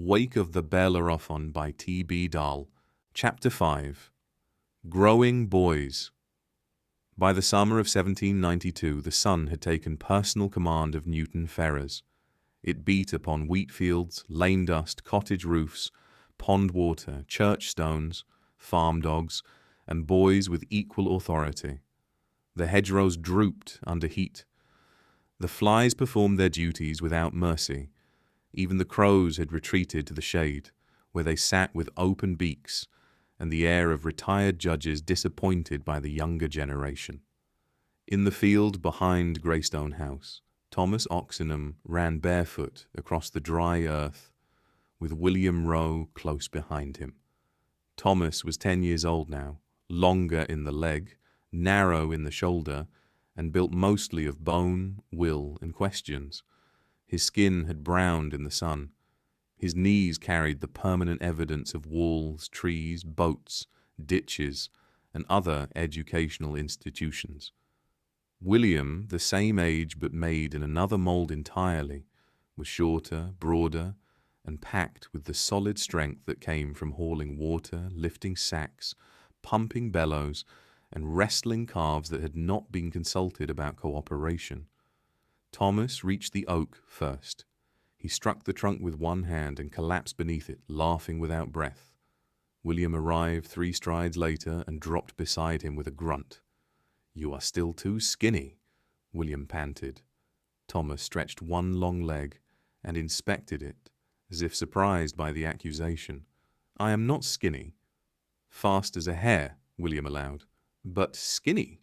Wake of the Bellerophon by T.B. Dahl. Chapter 5. Growing Boys. By the summer of 1792, the sun had taken personal command of Newton Ferrers. It beat upon wheat fields, lane dust, cottage roofs, pond water, church stones, farm dogs, and boys with equal authority. The hedgerows drooped under heat. The flies performed their duties without mercy. Even the crows had retreated to the shade, where they sat with open beaks, and the air of retired judges disappointed by the younger generation. In the field behind Greystone House, Thomas Oxenham ran barefoot across the dry earth, with William Rowe close behind him. Thomas was 10 years old now, longer in the leg, narrow in the shoulder, and built mostly of bone, will, and questions. His skin had browned in the sun. His knees carried the permanent evidence of walls, trees, boats, ditches, and other educational institutions. William, the same age but made in another mould entirely, was shorter, broader, and packed with the solid strength that came from hauling water, lifting sacks, pumping bellows, and wrestling calves that had not been consulted about cooperation. Thomas reached the oak first. He struck the trunk with one hand and collapsed beneath it, laughing without breath. William arrived 3 strides later and dropped beside him with a grunt. "You are still too skinny," William panted. Thomas stretched one long leg and inspected it, as if surprised by the accusation. "I am not skinny." "Fast as a hare," William allowed. "But skinny."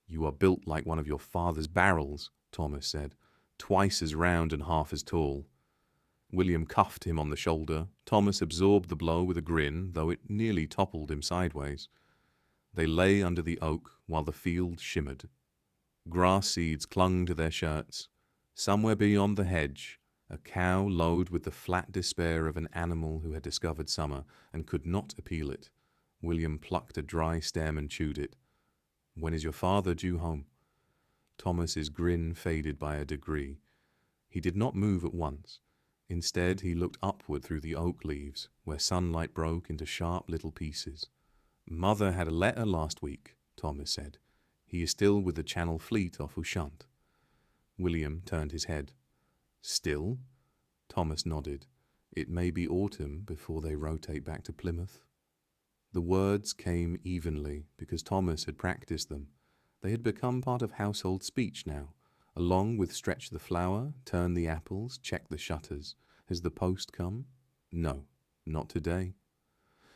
"You are built like one of your father's barrels," Thomas said, "twice as round and half as tall." William cuffed him on the shoulder. Thomas absorbed the blow with a grin, though it nearly toppled him sideways. They lay under the oak while the field shimmered. Grass seeds clung to their shirts. Somewhere beyond the hedge, a cow lowed with the flat despair of an animal who had discovered summer and could not appeal it. William plucked a dry stem and chewed it. "When is your father due home?" Thomas's grin faded by a degree. He did not move at once. Instead, he looked upward through the oak leaves, where sunlight broke into sharp little pieces. "Mother had a letter last week," Thomas said. "He is still with the Channel Fleet off Ushant." William turned his head. "Still?" Thomas nodded. "It may be autumn before they rotate back to Plymouth." The words came evenly because Thomas had practiced them. They had become part of household speech now, along with stretch the flour, turn the apples, check the shutters. Has the post come? No, not today.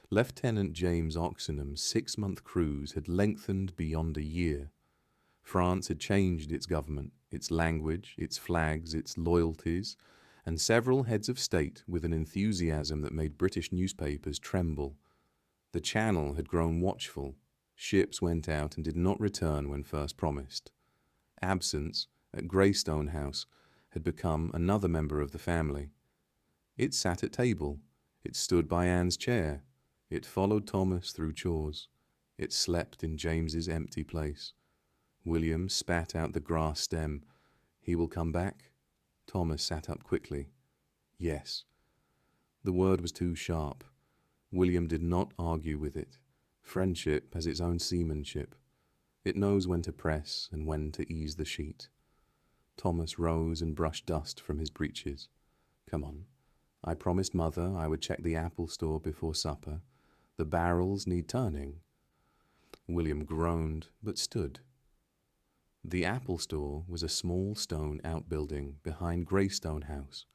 Lieutenant James Oxenham's 6-month cruise had lengthened beyond a year. France had changed its government, its language, its flags, its loyalties, and several heads of state with an enthusiasm that made British newspapers tremble. The Channel had grown watchful. Ships went out and did not return when first promised. Absence at Greystone House had become another member of the family. It sat at table. It stood by Anne's chair. It followed Thomas through chores. It slept in James's empty place. William spat out the grass stem. "He will come back?" Thomas sat up quickly. "Yes." The word was too sharp. William did not argue with it. Friendship has its own seamanship. It knows when to press and when to ease the sheet. Thomas rose and brushed dust from his breeches. "Come on. I promised Mother I would check the apple store before supper. The barrels need turning." William groaned, but stood. The apple store was a small stone outbuilding behind Greystone House,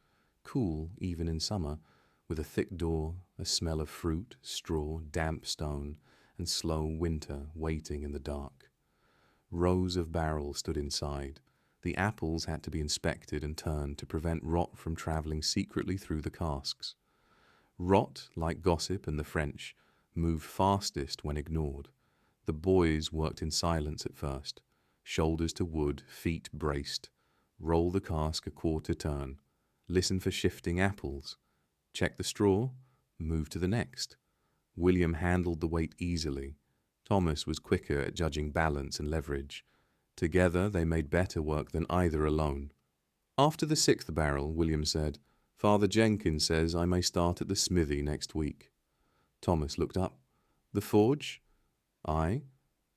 cool even in summer, with a thick door, a smell of fruit, straw, damp stone, and slow winter waiting in the dark. Rows of barrels stood inside. The apples had to be inspected and turned to prevent rot from travelling secretly through the casks. Rot, like gossip and the French, moved fastest when ignored. The boys worked in silence at first, shoulders to wood, feet braced. Roll the cask a quarter turn. Listen for shifting apples. Check the straw. Move to the next. William handled the weight easily. Thomas was quicker at judging balance and leverage. Together they made better work than either alone. After the 6th barrel, William said, Father Jenkins says I may start at the smithy next week. Thomas looked up. The forge? Aye.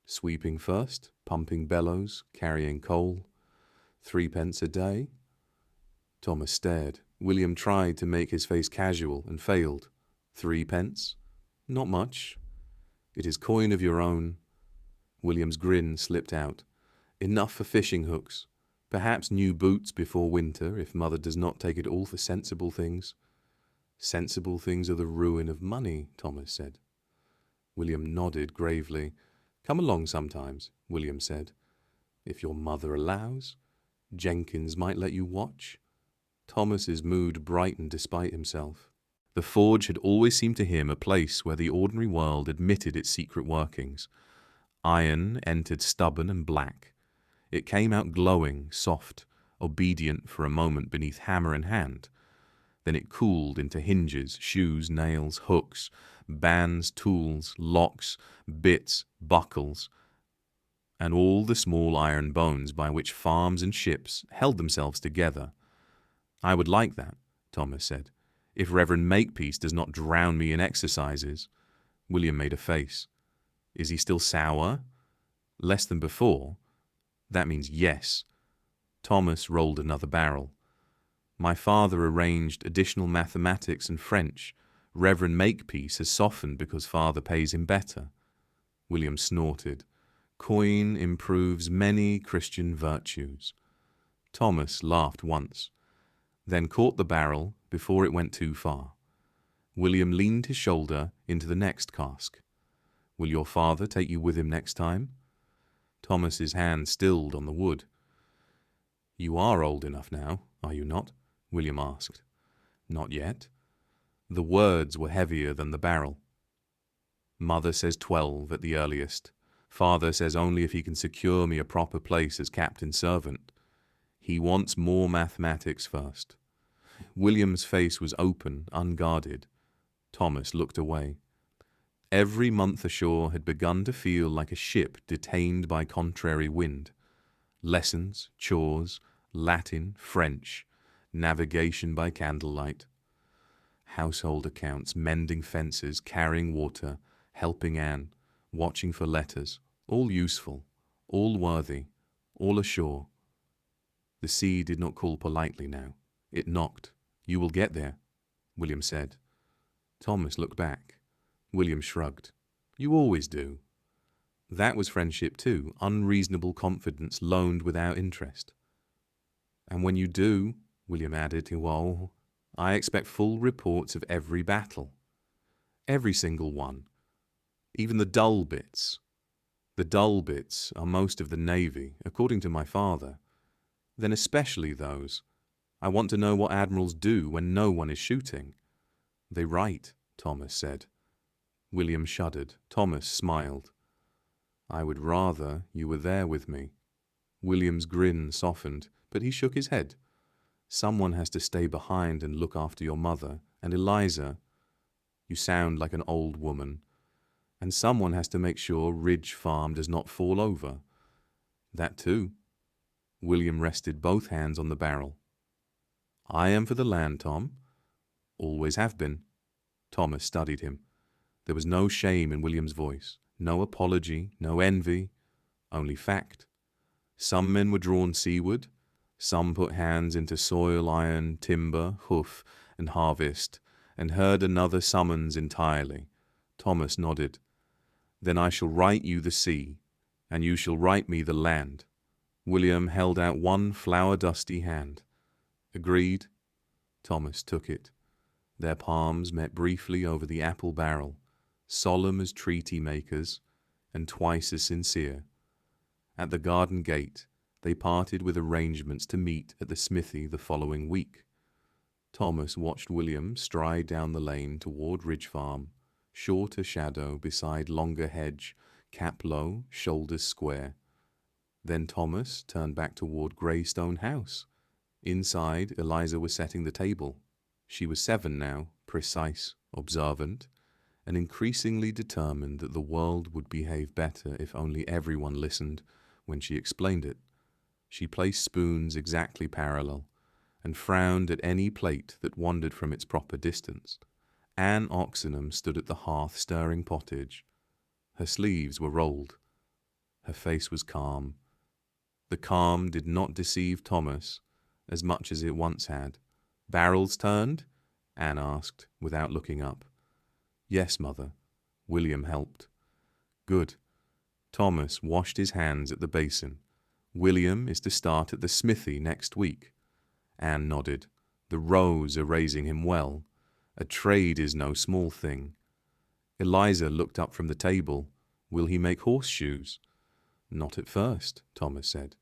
Sweeping first, pumping bellows, carrying coal. 3p a day? Thomas stared. William tried to make his face casual and failed. 3p? Not much. It is coin of your own. William's grin slipped out. Enough for fishing hooks. Perhaps new boots before winter, if mother does not take it all for sensible things. Sensible things are the ruin of money, Thomas said. William nodded gravely. Come along sometimes, William said. If your mother allows. Jenkins might let you watch. Thomas's mood brightened despite himself. The forge had always seemed to him a place where the ordinary world admitted its secret workings. Iron entered stubborn and black. It came out glowing, soft, obedient for a moment beneath hammer and hand. Then it cooled into hinges, shoes, nails, hooks, bands, tools, locks, bits, buckles, and all the small iron bones by which farms and ships held themselves together. I would like that, Thomas said, if Reverend Makepeace does not drown me in exercises. William made a face. Is he still sour? Less than before? That means yes. Thomas rolled another barrel. My father arranged additional mathematics and French. Reverend Makepeace has softened because father pays him better. William snorted. Coin improves many Christian virtues. Thomas laughed once, then caught the barrel before it went too far. William leaned his shoulder into the next cask. Will your father take you with him next time? Thomas's hand stilled on the wood. You are old enough now, are you not? William asked. Not yet. The words were heavier than the barrel. Mother says 12 at the earliest. Father says only if he can secure me a proper place as captain's servant. He wants more mathematics first. William's face was open, unguarded. Thomas looked away. Every month ashore had begun to feel like a ship detained by contrary wind. Lessons, chores, Latin, French, navigation by candlelight. Household accounts, mending fences, carrying water, helping Anne, watching for letters, all useful, all worthy, all ashore. The sea did not call politely now. It knocked. You will get there, William said. Thomas looked back. William shrugged. You always do. That was friendship too, unreasonable confidence loaned without interest. And when you do, William added, well, I expect full reports of every battle. Every single one. Even the dull bits. The dull bits are most of the Navy, according to my father. Then especially those. I want to know what admirals do when no one is shooting. They write, Thomas said. William shuddered. Thomas smiled. I would rather you were there with me. William's grin softened, but he shook his head. Someone has to stay behind and look after your mother, and Eliza. You sound like an old woman. And someone has to make sure Ridge Farm does not fall over. That too. William rested both hands on the barrel. I am for the land, Tom. Always have been. Thomas studied him. There was no shame in William's voice, no apology, no envy, only fact. Some men were drawn seaward, some put hands into soil, iron, timber, hoof, and harvest, and heard another summons entirely. Thomas nodded. Then I shall write you the sea, and you shall write me the land. William held out one flower-dusty hand. Agreed. Thomas took it. Their palms met briefly over the apple barrel, solemn as treaty makers, and twice as sincere. At the garden gate, they parted with arrangements to meet at the smithy the following week. Thomas watched William stride down the lane toward Ridge Farm, shorter shadow beside longer hedge, cap low, shoulders square. Then Thomas turned back toward Greystone House. Inside, Eliza was setting the table. She was 7 now, precise, observant, and increasingly determined that the world would behave better if only everyone listened when she explained it. She placed spoons exactly parallel, and frowned at any plate that wandered from its proper distance. Anne Oxenham stood at the hearth stirring pottage. Her sleeves were rolled. Her face was calm. The calm did not deceive Thomas as much as it once had. "Barrels turned?" Anne asked, without looking up. "Yes, mother." William helped. "Good." Thomas washed his hands at the basin. "William is to start at the smithy next week." Anne nodded. "The rows are raising him well. A trade is no small thing." Eliza looked up from the table. "Will he make horseshoes?" "Not at first," Thomas said.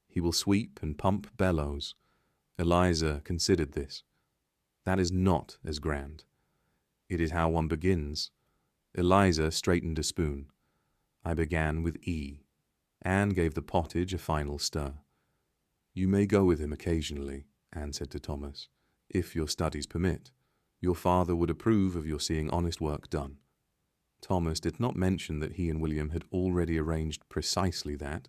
"He will sweep and pump bellows." Eliza considered this. "That is not as grand." "It is how one begins." Eliza straightened a spoon. "I began with E." Anne gave the pottage a final stir. "You may go with him occasionally," Anne said to Thomas, "if your studies permit. Your father would approve of your seeing honest work done." Thomas did not mention that he and William had already arranged precisely that.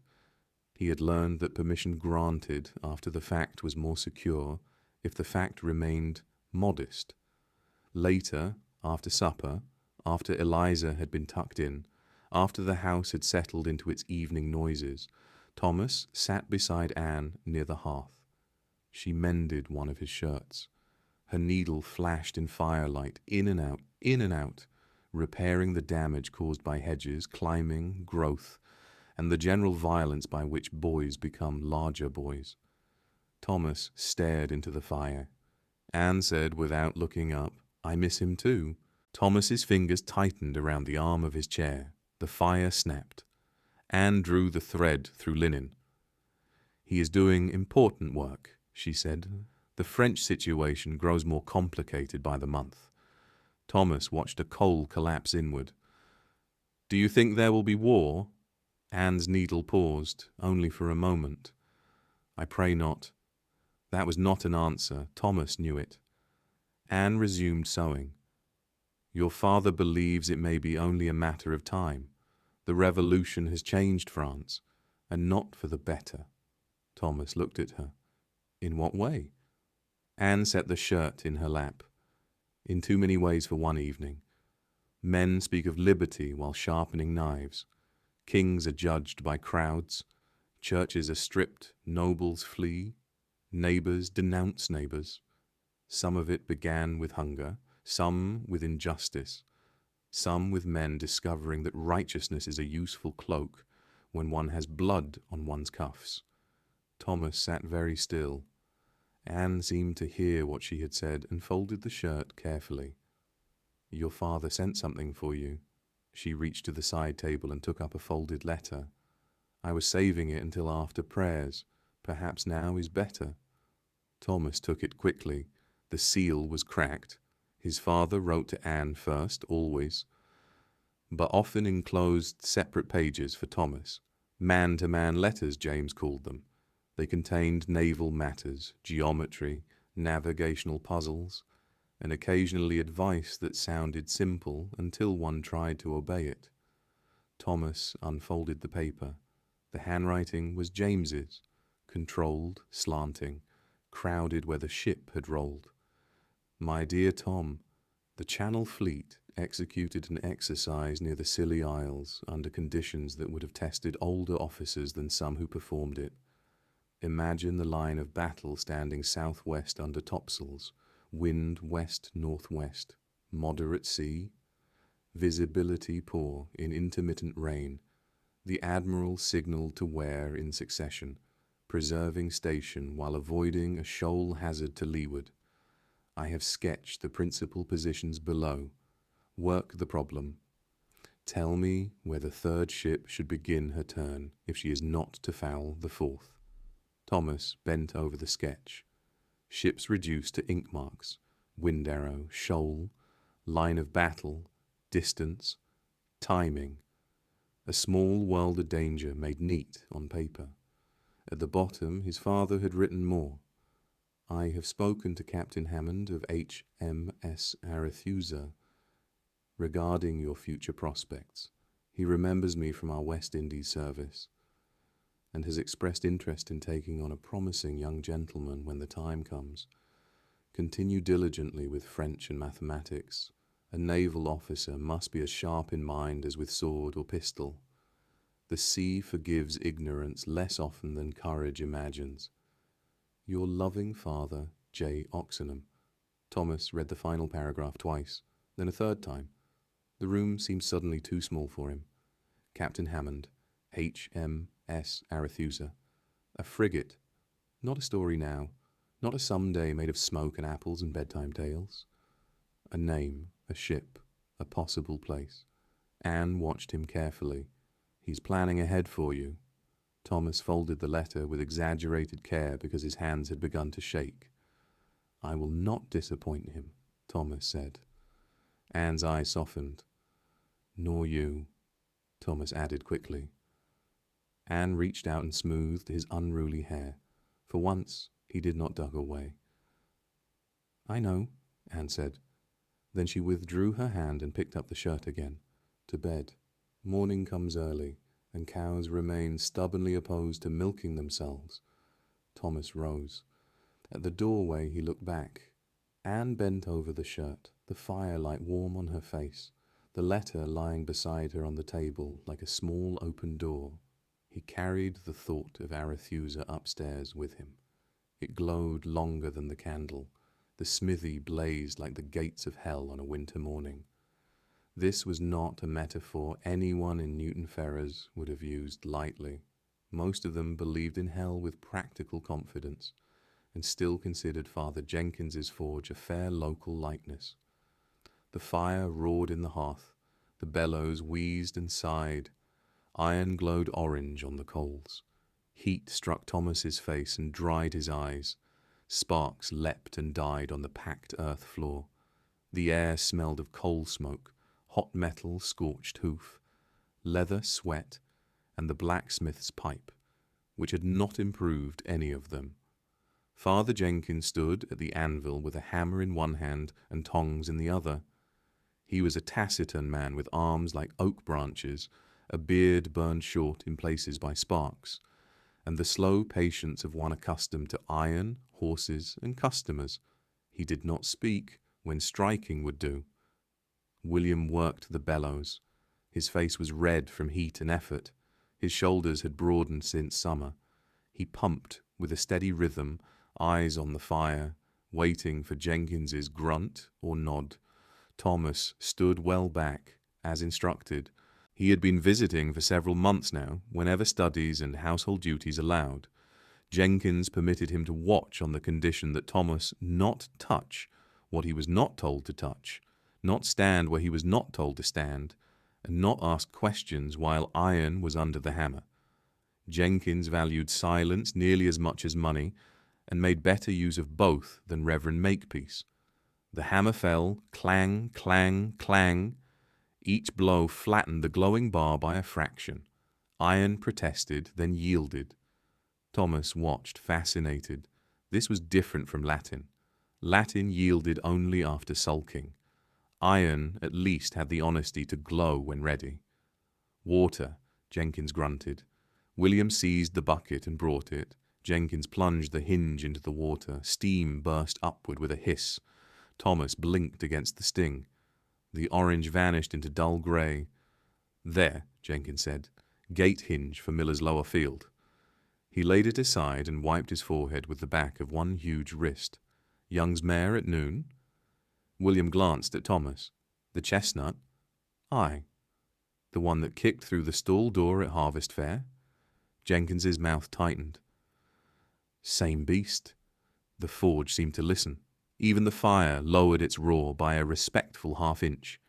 He had learned that permission granted after the fact was more secure if the fact remained modest. Later, after supper, after Eliza had been tucked in, after the house had settled into its evening noises, Thomas sat beside Anne near the hearth. She mended one of his shirts. Her needle flashed in firelight, in and out, repairing the damage caused by hedges, climbing, growth, and the general violence by which boys become larger boys. Thomas stared into the fire. Anne said without looking up, "I miss him too." Thomas's fingers tightened around the arm of his chair. The fire snapped. Anne drew the thread through linen. "He is doing important work," she said. "The French situation grows more complicated by the month." Thomas watched a coal collapse inward. "Do you think there will be war?" Anne's needle paused, only for a moment. "I pray not." That was not an answer. Thomas knew it. Anne resumed sewing. "Your father believes it may be only a matter of time. The revolution has changed France, and not for the better." Thomas looked at her. "In what way?" Anne set the shirt in her lap. "In too many ways for one evening. Men speak of liberty while sharpening knives. Kings are judged by crowds. Churches are stripped. Nobles flee. Neighbors denounce neighbors. Some of it began with hunger, some with injustice, some with men discovering that righteousness is a useful cloak when one has blood on one's cuffs." Thomas sat very still. Anne seemed to hear what she had said and folded the shirt carefully. "Your father sent something for you." She reached to the side table and took up a folded letter. "I was saving it until after prayers. Perhaps now is better." Thomas took it quickly. The seal was cracked. His father wrote to Anne first, always, but often enclosed separate pages for Thomas. Man-to-man letters, James called them. They contained naval matters, geometry, navigational puzzles, and occasionally advice that sounded simple until one tried to obey it. Thomas unfolded the paper. The handwriting was James's, controlled, slanting, crowded where the ship had rolled. "My dear Tom, the Channel Fleet executed an exercise near the Scilly Isles under conditions that would have tested older officers than some who performed it. Imagine the line of battle standing southwest under topsails, wind west-northwest, moderate sea, visibility poor in intermittent rain. The admiral signaled to wear in succession, preserving station while avoiding a shoal hazard to leeward. I have sketched the principal positions below. Work the problem. Tell me where the third ship should begin her turn if she is not to foul the fourth." Thomas bent over the sketch. Ships reduced to ink marks, wind arrow, shoal, line of battle, distance, timing. A small world of danger made neat on paper. At the bottom his father had written more. "I have spoken to Captain Hammond of HMS Arethusa regarding your future prospects. He remembers me from our West Indies service. and has expressed interest in taking on a promising young gentleman when the time comes. Continue diligently with French and mathematics. A naval officer must be as sharp in mind as with sword or pistol. The sea forgives ignorance less often than courage imagines. Your loving father, J. Oxenham. Thomas read the final paragraph twice, then a third time. The room seemed suddenly too small for him. Captain Hammond, H.M.S. Arethusa. A frigate. Not a story now. Not a someday made of smoke and apples and bedtime tales. A name, a ship, a possible place. Anne watched him carefully. He's planning ahead for you. Thomas folded the letter with exaggerated care because his hands had begun to shake. I will not disappoint him, Thomas said. Anne's eyes softened. Nor you, Thomas added quickly. Anne reached out and smoothed his unruly hair. For once, he did not duck away. I know, Anne said. Then she withdrew her hand and picked up the shirt again. To bed. Morning comes early, and cows remain stubbornly opposed to milking themselves. Thomas rose. At the doorway he looked back. Anne bent over the shirt, the firelight warm on her face, the letter lying beside her on the table like a small open door. He carried the thought of Arethusa upstairs with him. It glowed longer than the candle. The smithy blazed like the gates of hell on a winter morning. This was not a metaphor anyone in Newton Ferrers would have used lightly. Most of them believed in hell with practical confidence, and still considered Father Jenkins's forge a fair local likeness. The fire roared in the hearth, the bellows wheezed and sighed. Iron glowed orange on the coals. Heat struck Thomas's face and dried his eyes. Sparks leapt and died on the packed earth floor. The air smelled of coal smoke, hot metal, scorched hoof, leather, sweat, and the blacksmith's pipe, which had not improved any of them. Father Jenkins stood at the anvil with a hammer in one hand and tongs in the other. He was a taciturn man with arms like oak branches, a beard burned short in places by sparks, and the slow patience of one accustomed to iron, horses, and customers. He did not speak when striking would do. William worked the bellows. His face was red from heat and effort. His shoulders had broadened since summer. He pumped with a steady rhythm, eyes on the fire, waiting for Jenkins's grunt or nod. Thomas stood well back, as instructed. He had been visiting for several months now, whenever studies and household duties allowed. Jenkins permitted him to watch on the condition that Thomas not touch what he was not told to touch, not stand where he was not told to stand, and not ask questions while iron was under the hammer. Jenkins valued silence nearly as much as money, and made better use of both than Reverend Makepeace. The hammer fell, clang, clang, clang. Each blow flattened the glowing bar by a fraction. Iron protested, then yielded. Thomas watched, fascinated. This was different from Latin. Latin yielded only after sulking. Iron at least had the honesty to glow when ready. Water, Jenkins grunted. William seized the bucket and brought it. Jenkins plunged the hinge into the water. Steam burst upward with a hiss. Thomas blinked against the sting. The orange vanished into dull grey. There, Jenkins said. Gate hinge for Miller's lower field. He laid it aside and wiped his forehead with the back of one huge wrist. Young's mare at noon? William glanced at Thomas. The chestnut? Aye. The one that kicked through the stall door at Harvest Fair? Jenkins's mouth tightened. Same beast. The forge seemed to listen. Even the fire lowered its roar by a respectful half-inch.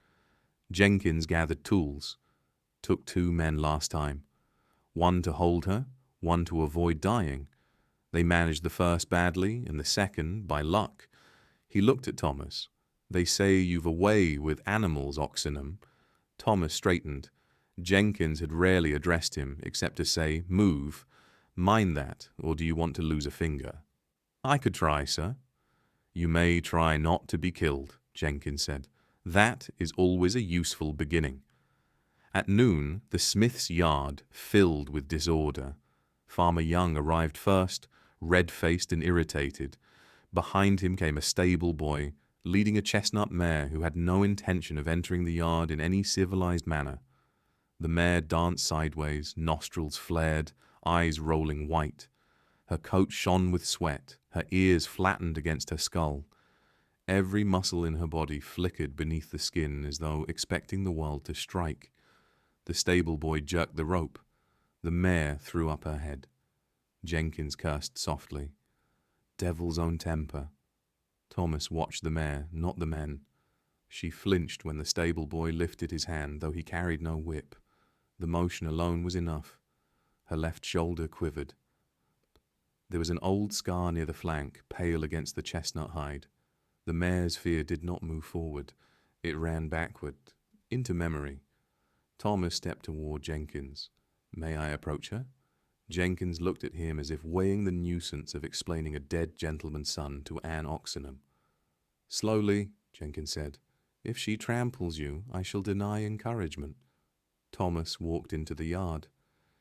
Jenkins gathered tools. Took 2 men last time. One to hold her, one to avoid dying. They managed the first badly, and the second by luck. He looked at Thomas. They say you've a way with animals, Oxenham. Thomas straightened. Jenkins had rarely addressed him, except to say, move. Mind that, or do you want to lose a finger? I could try, sir. You may try not to be killed, Jenkins said. That is always a useful beginning. At noon, the smith's yard filled with disorder. Farmer Young arrived first, red-faced and irritated. Behind him came a stable boy, leading a chestnut mare who had no intention of entering the yard in any civilized manner. The mare danced sideways, nostrils flared, eyes rolling white. Her coat shone with sweat, her ears flattened against her skull. Every muscle in her body flickered beneath the skin as though expecting the world to strike. The stable boy jerked the rope. The mare threw up her head. Jenkins cursed softly. Devil's own temper. Thomas watched the mare, not the men. She flinched when the stable boy lifted his hand, though he carried no whip. The motion alone was enough. Her left shoulder quivered. There was an old scar near the flank, pale against the chestnut hide. The mare's fear did not move forward. It ran backward, into memory. Thomas stepped toward Jenkins. "May I approach her?" Jenkins looked at him as if weighing the nuisance of explaining a dead gentleman's son to Anne Oxenham. "Slowly," Jenkins said. "If she tramples you, I shall deny encouragement." Thomas walked into the yard.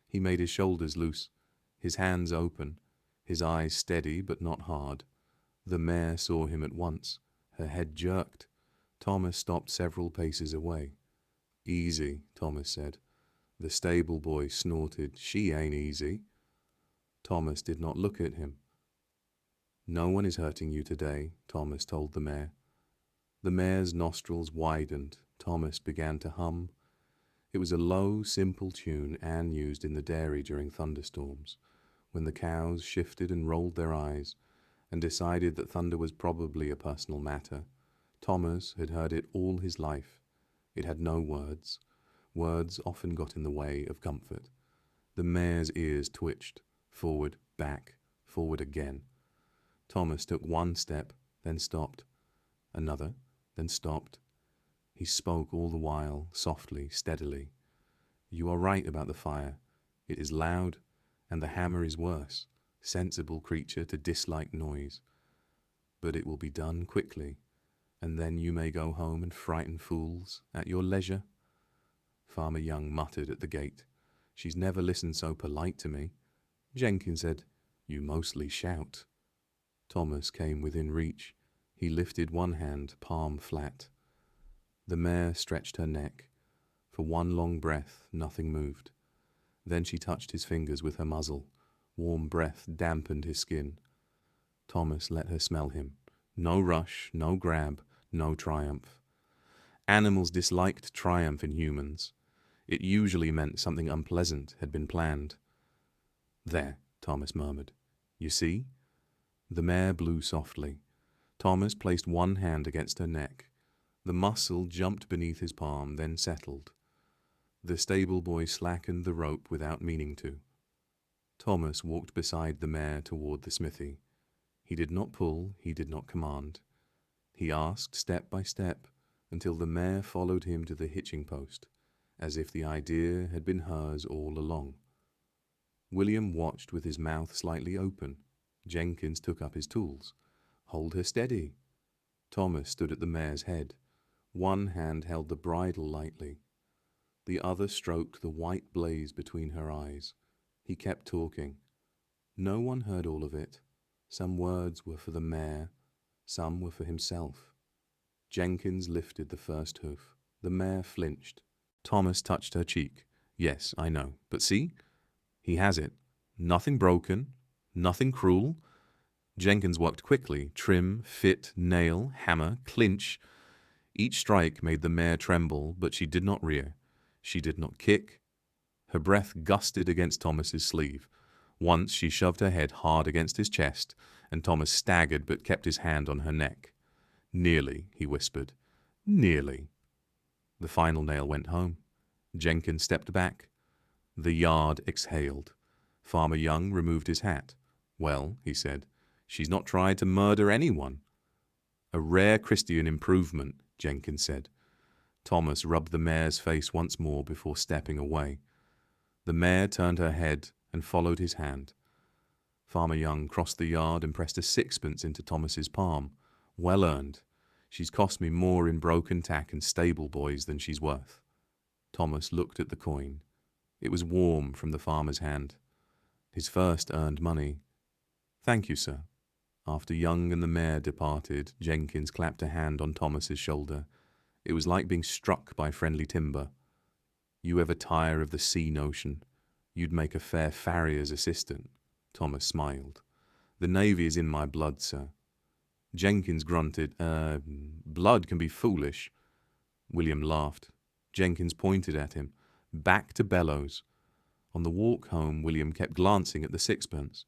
He made his shoulders loose, his hands open, his eyes steady but not hard. The mare saw him at once. Her head jerked. Thomas stopped several paces away. "Easy," Thomas said. The stable boy snorted. "She ain't easy." Thomas did not look at him. "No one is hurting you today," Thomas told the mare. The mare's nostrils widened. Thomas began to hum. It was a low, simple tune Anne used in the dairy during thunderstorms, when the cows shifted and rolled their eyes and decided that thunder was probably a personal matter. Thomas had heard it all his life. It had no words. Words often got in the way of comfort. The mare's ears twitched, forward, back, forward again. Thomas took one step, then stopped. Another, then stopped. He spoke all the while, softly, steadily. "You are right about the fire. It is loud, and the hammer is worse. Sensible creature to dislike noise. But it will be done quickly, and then you may go home and frighten fools at your leisure." Farmer Young muttered at the gate. "She's never listened so polite to me." Jenkins said, "You mostly shout." Thomas came within reach. He lifted one hand, palm flat. The mare stretched her neck. For one long breath, nothing moved. Then she touched his fingers with her muzzle. Warm breath dampened his skin. Thomas let her smell him. No rush, no grab, no triumph. Animals disliked triumph in humans. It usually meant something unpleasant had been planned. "There," Thomas murmured. "You see?" The mare blew softly. Thomas placed one hand against her neck. The muscle jumped beneath his palm, then settled. The stable boy slackened the rope without meaning to. Thomas walked beside the mare toward the smithy. He did not pull, he did not command. He asked step by step until the mare followed him to the hitching post, as if the idea had been hers all along. William watched with his mouth slightly open. Jenkins took up his tools. "Hold her steady." Thomas stood at the mare's head. One hand held the bridle lightly. The other stroked the white blaze between her eyes. He kept talking. No one heard all of it. Some words were for the mare, some were for himself. Jenkins lifted the first hoof. The mare flinched. Thomas touched her cheek. "Yes, I know. But see? He has it. Nothing broken. Nothing cruel." Jenkins worked quickly. Trim, fit, nail, hammer, clinch. Each strike made the mare tremble, but she did not rear. She did not kick. Her breath gusted against Thomas's sleeve. Once she shoved her head hard against his chest, and Thomas staggered but kept his hand on her neck. "Nearly," he whispered. "Nearly." The final nail went home. Jenkins stepped back. The yard exhaled. Farmer Young removed his hat. "Well," he said, "she's not tried to murder anyone." "A rare Christian improvement," Jenkins said. Thomas rubbed the mare's face once more before stepping away. The mare turned her head and followed his hand. Farmer Young crossed the yard and pressed a sixpence into Thomas's palm. "Well earned. She's cost me more in broken tack and stable boys than she's worth." Thomas looked at the coin. It was warm from the farmer's hand. his first earned money. "Thank you, sir." After Young and the mayor departed, Jenkins clapped a hand on Thomas's shoulder. It was like being struck by friendly timber. "You ever tire of the sea notion? You'd make a fair farrier's assistant." Thomas smiled. "The Navy is in my blood, sir." Jenkins grunted. Blood can be foolish." William laughed. Jenkins pointed at him. "Back to Bellows." On the walk home, William kept glancing at the sixpence.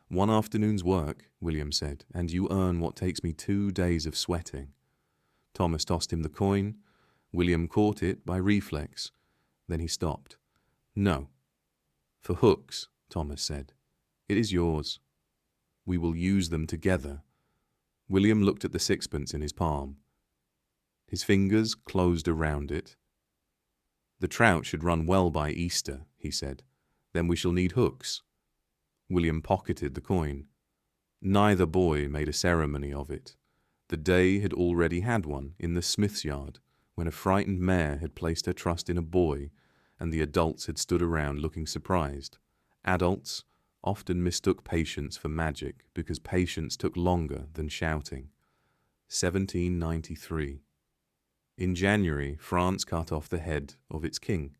"One afternoon's work," William said, "and you earn what takes me 2 days of sweating." Thomas tossed him the coin. William caught it by reflex. Then he stopped. "No." "For hooks," Thomas said. "It is yours. We will use them together." William looked at the sixpence in his palm. His fingers closed around it. "The trout should run well by Easter," he said. "Then we shall need hooks." William pocketed the coin. Neither boy made a ceremony of it. The day had already had one in the smith's yard, when a frightened mare had placed her trust in a boy, and the adults had stood around looking surprised. Adults often mistook patience for magic because patience took longer than shouting. 1793. In January, France cut off the head of its king.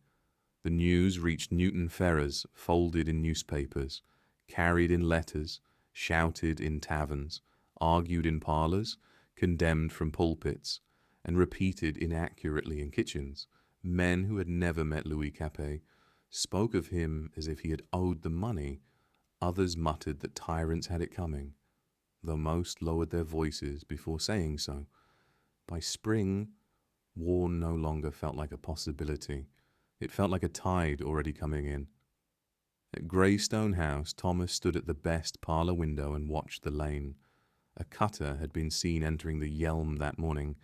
The news reached Newton Ferrers, folded in newspapers, carried in letters, shouted in taverns, argued in parlours, condemned from pulpits, and repeated inaccurately in kitchens. Men who had never met Louis Capet spoke of him as if he had owed them money. Others muttered that tyrants had it coming, though most lowered their voices before saying so. By spring, war no longer felt like a possibility. It felt like a tide already coming in. At Greystone House, Thomas stood at the best parlour window and watched the lane. A cutter had been seen entering the Yelm that morning,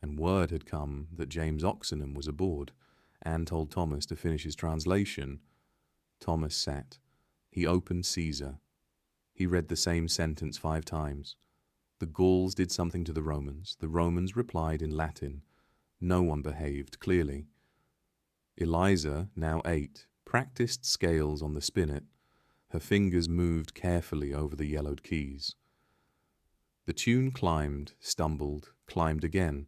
and word had come that James Oxenham was aboard. Anne told Thomas to finish his translation. Thomas sat. He opened Caesar. He read the same sentence 5 times. The Gauls did something to the Romans. The Romans replied in Latin. No one behaved clearly. Eliza, now 8, practiced scales on the spinet. Her fingers moved carefully over the yellowed keys. The tune climbed, stumbled, climbed again.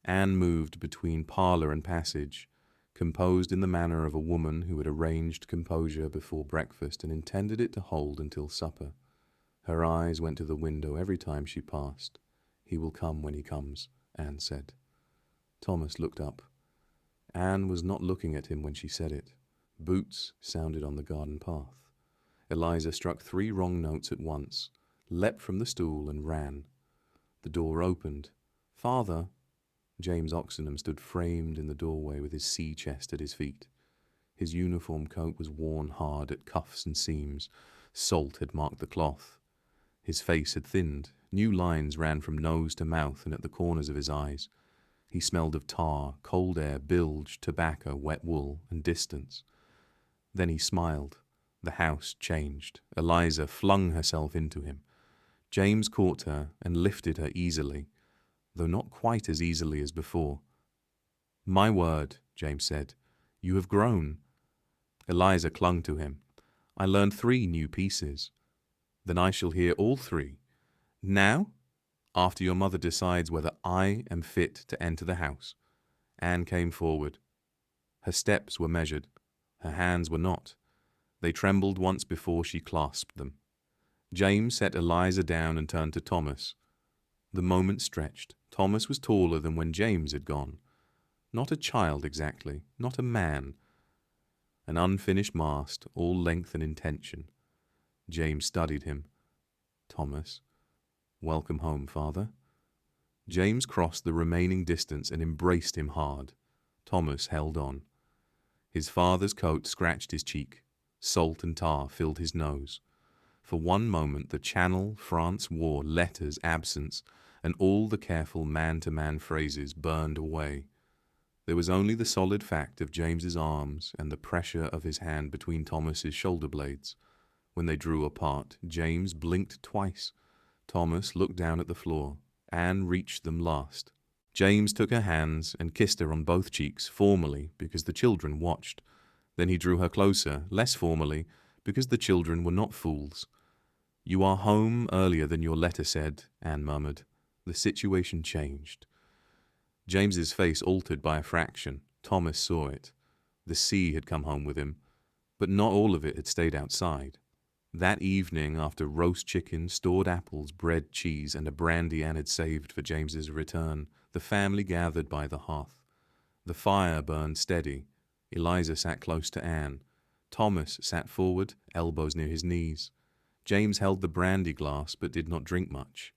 Anne moved between parlour and passage, composed in the manner of a woman who had arranged composure before breakfast and intended it to hold until supper. Her eyes went to the window every time she passed. "He will come when he comes," Anne said. Thomas looked up. Anne was not looking at him when she said it. Boots sounded on the garden path. Eliza struck 3 wrong notes at once, leapt from the stool and ran. The door opened. "Father!" James Oxenham stood framed in the doorway with his sea chest at his feet. His uniform coat was worn hard at cuffs and seams. Salt had marked the cloth. His face had thinned. New lines ran from nose to mouth and at the corners of his eyes. He smelled of tar, cold air, bilge, tobacco, wet wool, and distance. Then he smiled. The house changed. Eliza flung herself into him. James caught her and lifted her easily, though not quite as easily as before. "My word," James said, "you have grown." Eliza clung to him. "I learned 3 new pieces." "Then I shall hear all 3. Now?" "After your mother decides whether I am fit to enter the house." Anne came forward. Her steps were measured. Her hands were not. They trembled once before she clasped them. James set Eliza down and turned to Thomas. The moment stretched. Thomas was taller than when James had gone. Not a child exactly, not a man. An unfinished mast, all length and intention. James studied him. "Thomas, welcome home, father." James crossed the remaining distance and embraced him hard. Thomas held on. His father's coat scratched his cheek. Salt and tar filled his nose. For one moment the Channel, France war, letters, absence, and all the careful man-to-man phrases burned away. There was only the solid fact of James's arms and the pressure of his hand between Thomas's shoulder blades. When they drew apart, James blinked twice. Thomas looked down at the floor. Anne reached them last. James took her hands and kissed her on both cheeks, formally, because the children watched. Then he drew her closer, less formally, because the children were not fools. "You are home earlier than your letter said," Anne murmured. The situation changed. James's face altered by a fraction. Thomas saw it. The sea had come home with him, but not all of it had stayed outside. That evening, after roast chicken, stored apples, bread, cheese, and a brandy Anne had saved for James's return, the family gathered by the hearth. The fire burned steady. Eliza sat close to Anne. Thomas sat forward, elbows near his knees. James held the brandy glass, but did not drink much.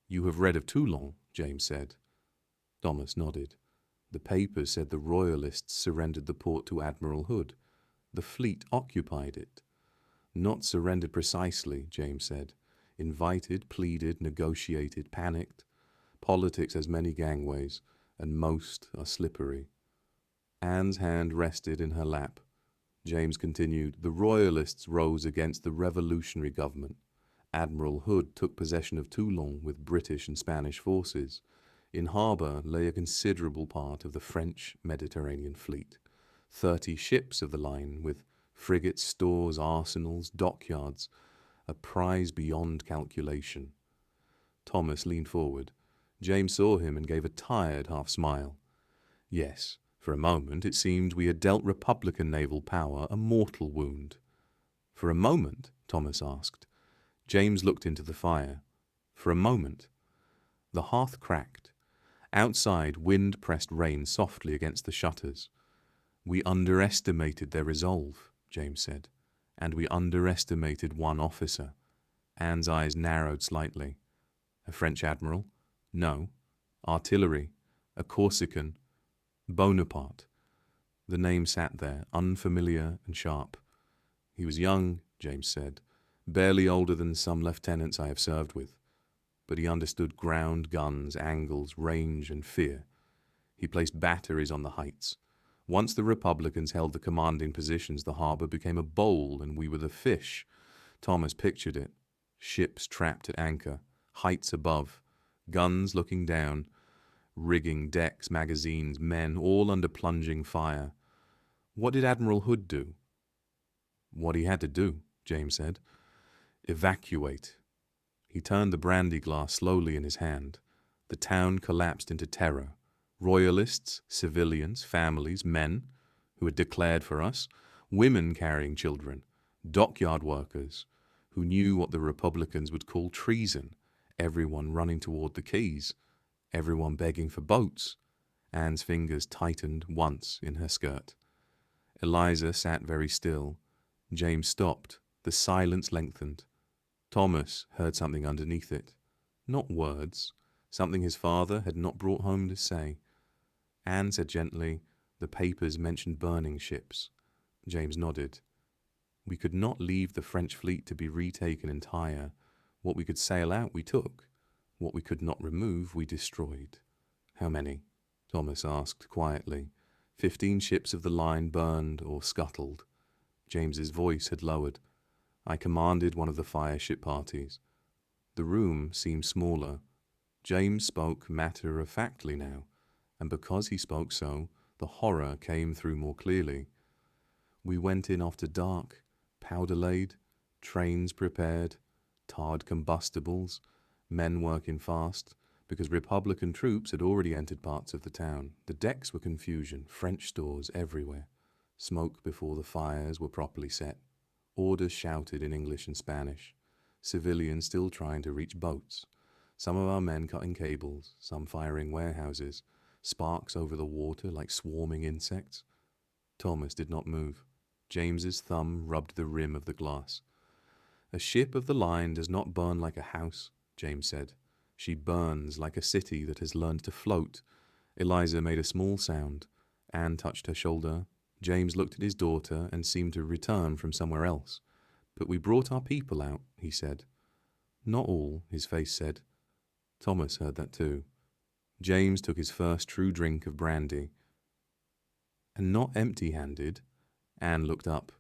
"You have read of Toulon," James said. Thomas nodded. "The papers said the Royalists surrendered the port to Admiral Hood. The fleet occupied it." "Not surrendered precisely," James said. "Invited, pleaded, negotiated, panicked. Politics has many gangways, and most are slippery." Anne's hand rested in her lap. James continued, "The Royalists rose against the revolutionary government. Admiral Hood took possession of Toulon with British and Spanish forces. In harbour lay a considerable part of the French Mediterranean fleet, 30 ships of the line with frigates, stores, arsenals, dockyards, a prize beyond calculation." Thomas leaned forward. James saw him and gave a tired half-smile. "Yes, for a moment it seemed we had dealt Republican naval power a mortal wound." "For a moment?" Thomas asked. James looked into the fire. "For a moment." The hearth cracked. Outside, wind pressed rain softly against the shutters. "We underestimated their resolve," James said, "and we underestimated one officer." Anne's eyes narrowed slightly. "A French admiral?" "No." "Artillery? A Corsican? Bonaparte?" The name sat there, unfamiliar and sharp. "He was young," James said, "barely older than some lieutenants I have served with. But he understood ground, guns, angles, range, and fear. He placed batteries on the heights. Once the Republicans held the commanding positions, the harbour became a bowl, and we were the fish." Thomas pictured it. Ships trapped at anchor, heights above, guns looking down, rigging, decks, magazines, men, all under plunging fire. "What did Admiral Hood do?" "What he had to do," James said. "Evacuate." He turned the brandy glass slowly in his hand. The town collapsed into terror. Royalists, civilians, families, men who had declared for us, women carrying children, dockyard workers who knew what the Republicans would call treason, everyone running toward the quays, everyone begging for boats. Anne's fingers tightened once in her skirt. Eliza sat very still. James stopped. The silence lengthened. Thomas heard something underneath it. Not words, something his father had not brought home to say. Anne said gently, "The papers mentioned burning ships." James nodded. "We could not leave the French fleet to be retaken entire. What we could sail out we took. What we could not remove we destroyed." "How many?" Thomas asked quietly. 15 ships of the line burned or scuttled." James's voice had lowered. "I commanded one of the fire ship parties." The room seemed smaller. James spoke matter-of-factly now, and because he spoke so, the horror came through more clearly. "We went in after dark, powder laid, trains prepared, tarred combustibles, men working fast, because Republican troops had already entered parts of the town. The decks were confusion, French stores everywhere, smoke before the fires were properly set. Orders shouted in English and Spanish. Civilians still trying to reach boats. Some of our men cutting cables, some firing warehouses. Sparks over the water like swarming insects." Thomas did not move. James's thumb rubbed the rim of the glass. "A ship of the line does not burn like a house," James said. "She burns like a city that has learned to float." Eliza made a small sound. Anne touched her shoulder. James looked at his daughter and seemed to return from somewhere else. "But we brought our people out," he said. "Not all," his face said. Thomas heard that too. James took his first true drink of brandy. "And not empty-handed?" Anne looked up.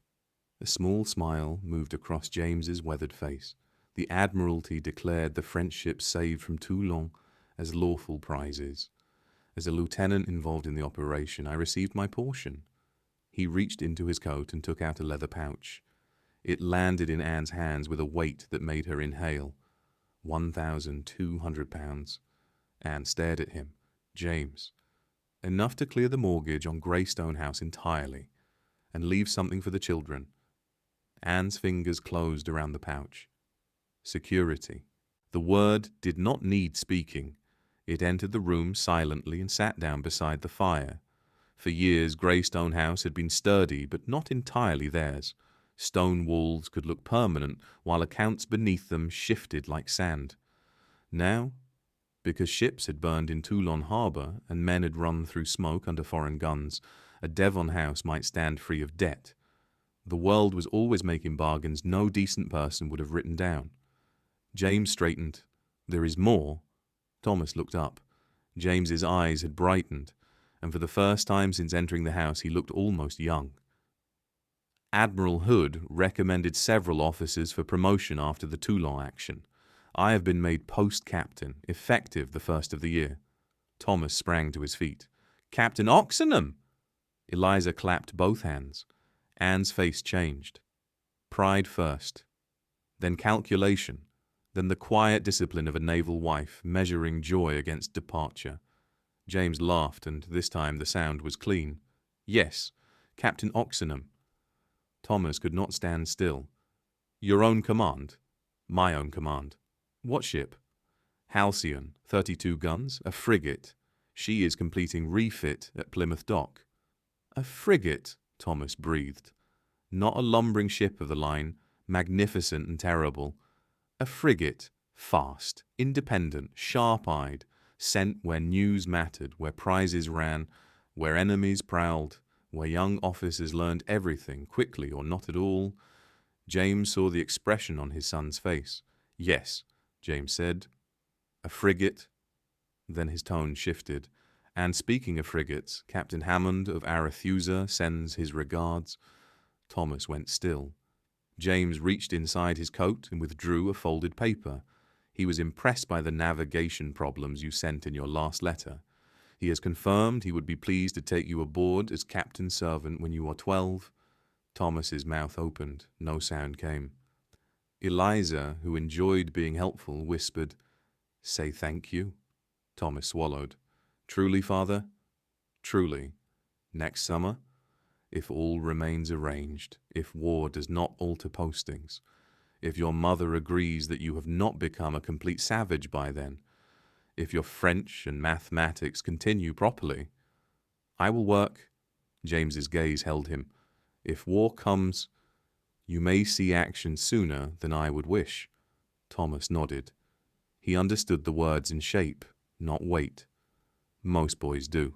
A small smile moved across James's weathered face. The Admiralty declared the French ships saved from Toulon as lawful prizes. As a lieutenant involved in the operation, I received my portion. He reached into his coat and took out a leather pouch. It landed in Anne's hands with a weight that made her inhale. 1,200 pounds. Anne stared at him. James. Enough to clear the mortgage on Greystone House entirely, and leave something for the children. Anne's fingers closed around the pouch. Security. The word did not need speaking. It entered the room silently and sat down beside the fire. For years, Greystone House had been sturdy, but not entirely theirs. Stone walls could look permanent, while accounts beneath them shifted like sand. Now, because ships had burned in Toulon harbour and men had run through smoke under foreign guns, a Devon house might stand free of debt. The world was always making bargains no decent person would have written down. James straightened. There is more. Thomas looked up. James's eyes had brightened, and for the first time since entering the house he looked almost young. Admiral Hood recommended several officers for promotion after the Toulon action. I have been made post-captain, effective the first of the year. Thomas sprang to his feet. Captain Oxenham! Eliza clapped both hands. Anne's face changed. Pride first, then calculation, then the quiet discipline of a naval wife measuring joy against departure. James laughed, and this time the sound was clean. Yes, Captain Oxenham. Thomas could not stand still. Your own command? My own command. What ship? Halcyon, 32 guns, a frigate. She is completing refit at Plymouth Dock. A frigate, Thomas breathed. Not a lumbering ship of the line, magnificent and terrible. A frigate, fast, independent, sharp-eyed, sent where news mattered, where prizes ran, where enemies prowled, where young officers learned everything, quickly or not at all. James saw the expression on his son's face. Yes, James said. A frigate. Then his tone shifted. And speaking of frigates, Captain Hammond of Arethusa sends his regards. Thomas went still. James reached inside his coat and withdrew a folded paper. He was impressed by the navigation problems you sent in your last letter. He has confirmed he would be pleased to take you aboard as captain's servant when you are 12. Thomas's mouth opened. No sound came. Eliza, who enjoyed being helpful, whispered, Say thank you. Thomas swallowed. Truly, father? Truly. Next summer? If all remains arranged, if war does not alter postings, if your mother agrees that you have not become a complete savage by then, if your French and mathematics continue properly, I will work. James's gaze held him. If war comes, you may see action sooner than I would wish. Thomas nodded. He understood the words in shape, not weight. Most boys do.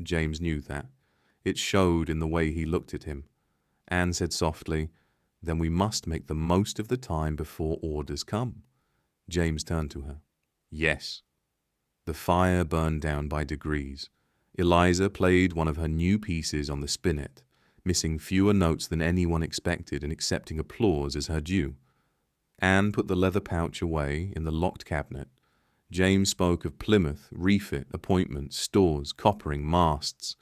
James knew that. It showed in the way he looked at him. Anne said softly, Then we must make the most of the time before orders come. James turned to her. Yes. The fire burned down by degrees. Eliza played one of her new pieces on the spinet, missing fewer notes than anyone expected and accepting applause as her due. Anne put the leather pouch away in the locked cabinet. James spoke of Plymouth, refit, appointments, stores, coppering, masts,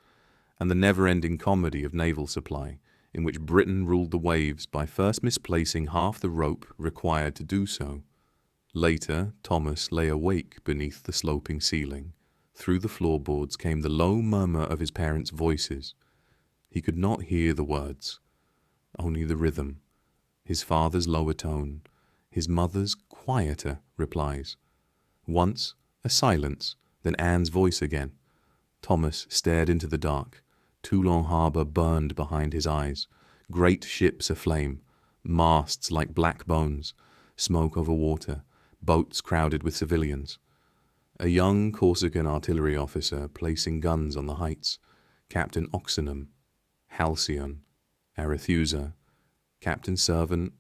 and the never-ending comedy of naval supply, in which Britain ruled the waves by first misplacing half the rope required to do so. Later, Thomas lay awake beneath the sloping ceiling. Through the floorboards came the low murmur of his parents' voices. He could not hear the words, only the rhythm, his father's lower tone, his mother's quieter replies. Once, a silence, then Anne's voice again. Thomas stared into the dark. Toulon harbour burned behind his eyes. Great ships aflame, masts like black bones, smoke over water, boats crowded with civilians. A young Corsican artillery officer placing guns on the heights. Captain Oxenham, Halcyon, Arethusa, Captain Servant,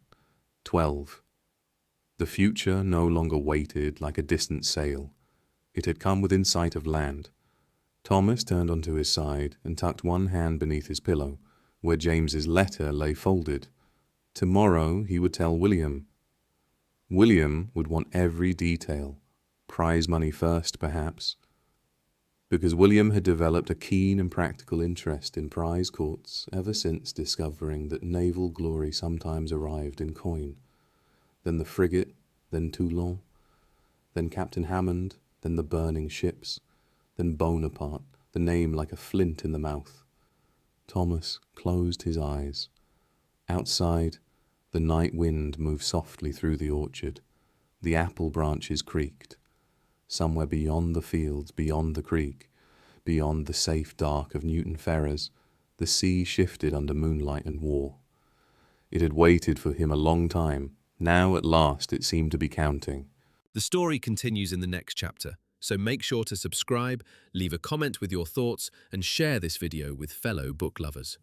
12. The future no longer waited like a distant sail. It had come within sight of land. Thomas turned onto his side and tucked one hand beneath his pillow, where James's letter lay folded. Tomorrow he would tell William. William would want every detail. Prize money first, perhaps. because William had developed a keen and practical interest in prize courts ever since discovering that naval glory sometimes arrived in coin. Then the frigate, then Toulon, then Captain Hammond, then the burning ships, then Bonaparte, the name like a flint in the mouth. Thomas closed his eyes. Outside, the night wind moved softly through the orchard. The apple branches creaked. Somewhere beyond the fields, beyond the creek, beyond the safe dark of Newton Ferrers, the sea shifted under moonlight and war. It had waited for him a long time. Now, at last, it seemed to be counting. The story continues in the next chapter, so make sure to subscribe, leave a comment with your thoughts, and share this video with fellow book lovers.